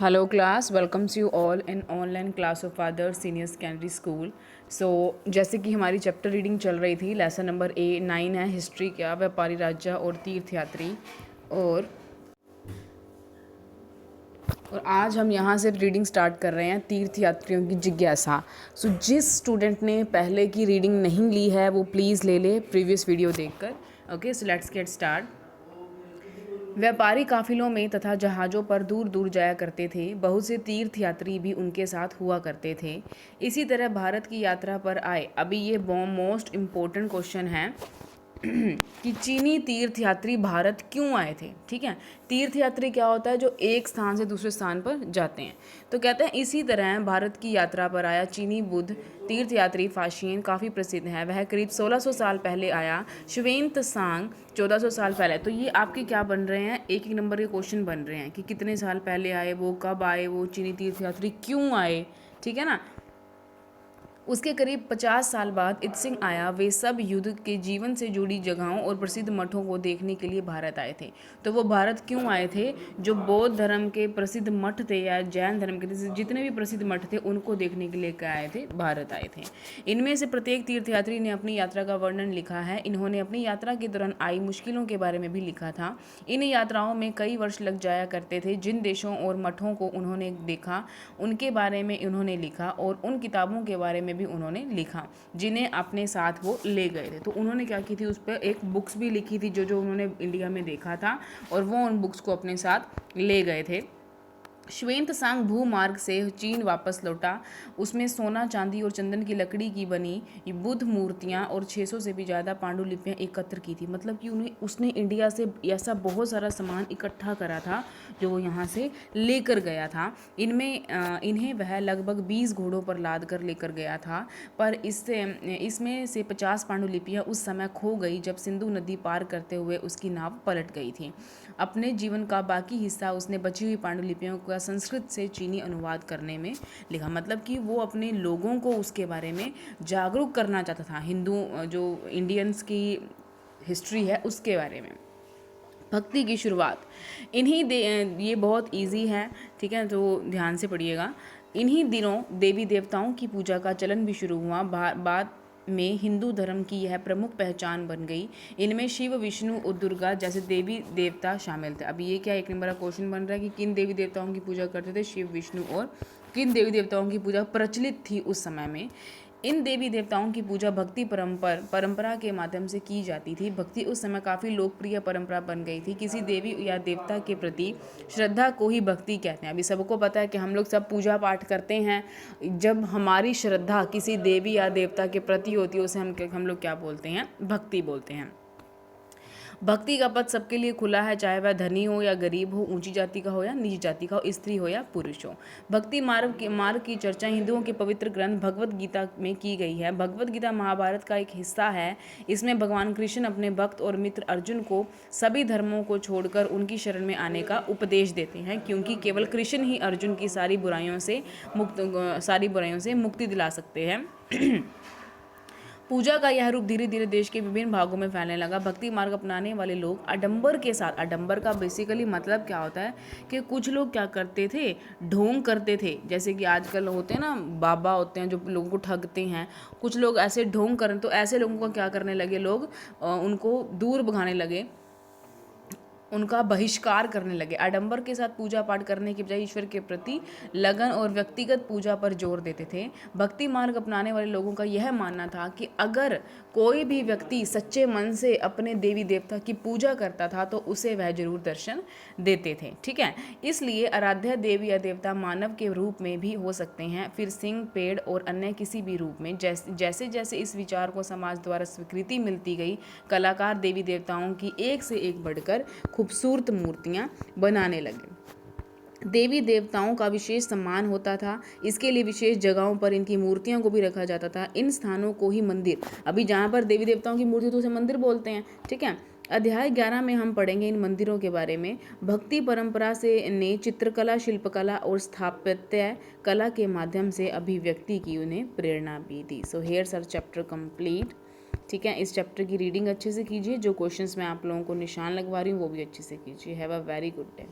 Hello class, welcomes you all in online class of Father Senior Secondary School. So जैसे कि हमारी chapter reading चल रही थी, लेसन नंबर 9 है हिस्ट्री का, व्यापारी राज्य और तीर्थयात्री। और आज हम यहाँ से रीडिंग स्टार्ट कर रहे हैं तीर्थयात्रियों की जिज्ञासा। सो जिस स्टूडेंट ने पहले की रीडिंग नहीं ली है वो प्लीज़ ले ले प्रीवियस वीडियो देखकर। Okay, so let's get start. व्यापारी काफिलों में तथा जहाज़ों पर दूर दूर जाया करते थे। बहुत से तीर्थयात्री भी उनके साथ हुआ करते थे। इसी तरह भारत की यात्रा पर आए। अभी ये मोस्ट इम्पोर्टेंट क्वेश्चन है कि चीनी तीर्थयात्री भारत क्यों आए थे। ठीक है, तीर्थयात्री क्या होता है? जो एक स्थान से दूसरे स्थान पर जाते हैं। तो कहते हैं इसी तरह भारत की यात्रा पर आया चीनी बुद्ध तीर्थयात्री फाशियन काफ़ी प्रसिद्ध है। वह करीब 1600 साल पहले आया। ह्वेन-त्सांग 1400 साल पहले। तो ये आपके क्या बन रहे हैं? एक एक नंबर के क्वेश्चन बन रहे हैं कि कितने साल पहले आए, वो कब आए, वो चीनी तीर्थयात्री क्यों आए। ठीक है ना। उसके करीब 50 साल बाद इत्सिंग आया। वे सब युद्ध के जीवन से जुड़ी जगहों और प्रसिद्ध मठों को देखने के लिए भारत आए थे। तो वो भारत क्यों आए थे? जो बौद्ध धर्म के प्रसिद्ध मठ थे या जैन धर्म के जितने भी प्रसिद्ध मठ थे उनको देखने के लिए क्या आए थे? भारत आए थे। इनमें से प्रत्येक तीर्थयात्री ने अपनी यात्रा का वर्णन लिखा है। इन्होंने अपनी यात्रा के दौरान आई मुश्किलों के बारे में भी लिखा था। इन यात्राओं में कई वर्ष लग जाया करते थे। जिन देशों और मठों को उन्होंने देखा उनके बारे में उन्होंने लिखा और उन किताबों के बारे में भी उन्होंने लिखा जिन्हें अपने साथ वो ले गए थे। तो उन्होंने क्या की थी? उस पर एक बुक्स भी लिखी थी जो उन्होंने इंडिया में देखा था और वो उन बुक्स को अपने साथ ले गए थे। ह्वेन-त्सांग भूमार्ग से चीन वापस लौटा। उसमें सोना, चांदी और चंदन की लकड़ी की बनी बुद्ध मूर्तियाँ और 600 से भी ज़्यादा पांडुलिपियाँ एकत्र की थी। मतलब कि उसने इंडिया से ऐसा बहुत सारा सामान इकट्ठा करा था जो वो यहाँ से लेकर गया था। इन्हें वह लगभग 20 घोड़ों पर लाद कर लेकर गया था। पर इसमें से 50 पांडुलिपियाँ उस समय खो गई जब सिंधु नदी पार करते हुए उसकी नाव पलट गई थी। अपने जीवन का बाकी हिस्सा उसने बची हुई पांडुलिपियों का संस्कृत से चीनी अनुवाद करने में लिखा। मतलब कि वो अपने लोगों को उसके बारे में जागरूक करना चाहता था, हिंदू जो इंडियंस की हिस्ट्री है उसके बारे में। भक्ति की शुरुआत ये बहुत इजी है। ठीक है, तो ध्यान से पढ़िएगा। इन्हीं दिनों देवी देवताओं की पूजा का चलन भी शुरू हुआ। बाद में हिंदू धर्म की यह प्रमुख पहचान बन गई। इनमें शिव, विष्णु और दुर्गा जैसे देवी देवता शामिल थे। अभी ये क्या एक नंबर का क्वेश्चन बन रहा है कि किन देवी देवताओं की पूजा करते थे? शिव, विष्णु और किन देवी देवताओं की पूजा प्रचलित थी उस समय में? इन देवी देवताओं की पूजा भक्ति परंपरा के माध्यम से की जाती थी। भक्ति उस समय काफ़ी लोकप्रिय परंपरा बन गई थी। किसी देवी या देवता के प्रति श्रद्धा को ही भक्ति कहते हैं। अभी सबको पता है कि हम लोग सब पूजा पाठ करते हैं। जब हमारी श्रद्धा किसी देवी या देवता के प्रति होती है उसे हम लोग क्या बोलते हैं? भक्ति बोलते हैं। भक्ति का पथ सबके लिए खुला है, चाहे वह धनी हो या गरीब हो, ऊंची जाति का हो या नीची जाति का हो, स्त्री हो या पुरुष हो। भक्ति मार्ग की चर्चा हिंदुओं के पवित्र ग्रंथ भगवत गीता में की गई है। भगवत गीता महाभारत का एक हिस्सा है। इसमें भगवान कृष्ण अपने भक्त और मित्र अर्जुन को सभी धर्मों को छोड़कर उनकी शरण में आने का उपदेश देते हैं, क्योंकि केवल कृष्ण ही अर्जुन की सारी बुराइयों से मुक्ति दिला सकते हैं। पूजा का यह रूप धीरे धीरे देश के विभिन्न भागों में फैलने लगा। भक्ति मार्ग अपनाने वाले लोग आडंबर के साथ, आडंबर का बेसिकली मतलब क्या होता है कि कुछ लोग क्या करते थे? ढोंग करते थे। जैसे कि आजकल होते हैं ना, बाबा होते हैं जो लोगों को ठगते हैं। कुछ लोग ऐसे ढोंग करें तो ऐसे लोगों का क्या करने लगे लोग? उनको दूर भगाने लगे, उनका बहिष्कार करने लगे। आडंबर के साथ पूजा पाठ करने के बजाय ईश्वर के प्रति लगन और व्यक्तिगत पूजा पर जोर देते थे। भक्ति मार्ग अपनाने वाले लोगों का यह मानना था कि अगर कोई भी व्यक्ति सच्चे मन से अपने देवी देवता की पूजा करता था तो उसे वह जरूर दर्शन देते थे। ठीक है, इसलिए आराध्य देवी या देवता मानव के रूप में भी हो सकते हैं, फिर सिंह, पेड़ और अन्य किसी भी रूप में। जैसे जैसे इस विचार को समाज द्वारा स्वीकृति मिलती गई, कलाकार देवी देवताओं की एक से एक बढ़कर खूबसूरत मूर्तियाँ बनाने लगे। देवी देवताओं का विशेष सम्मान होता था। इसके लिए विशेष जगहों पर इनकी मूर्तियों को भी रखा जाता था। इन स्थानों को ही मंदिर, अभी जहाँ पर देवी देवताओं की मूर्ति तो उसे मंदिर बोलते हैं। ठीक है, अध्याय 11 में हम पढ़ेंगे इन मंदिरों के बारे में। भक्ति परंपरा से ने चित्रकला, शिल्पकला और स्थापत्य कला के माध्यम से अभिव्यक्ति की उन्हें प्रेरणा भी दी। So here's our chapter complete. ठीक है, इस चैप्टर की रीडिंग अच्छे से कीजिए। जो क्वेश्चंस मैं आप लोगों को निशान लगवा रही हूँ वो भी अच्छे से कीजिए। Have a very good day.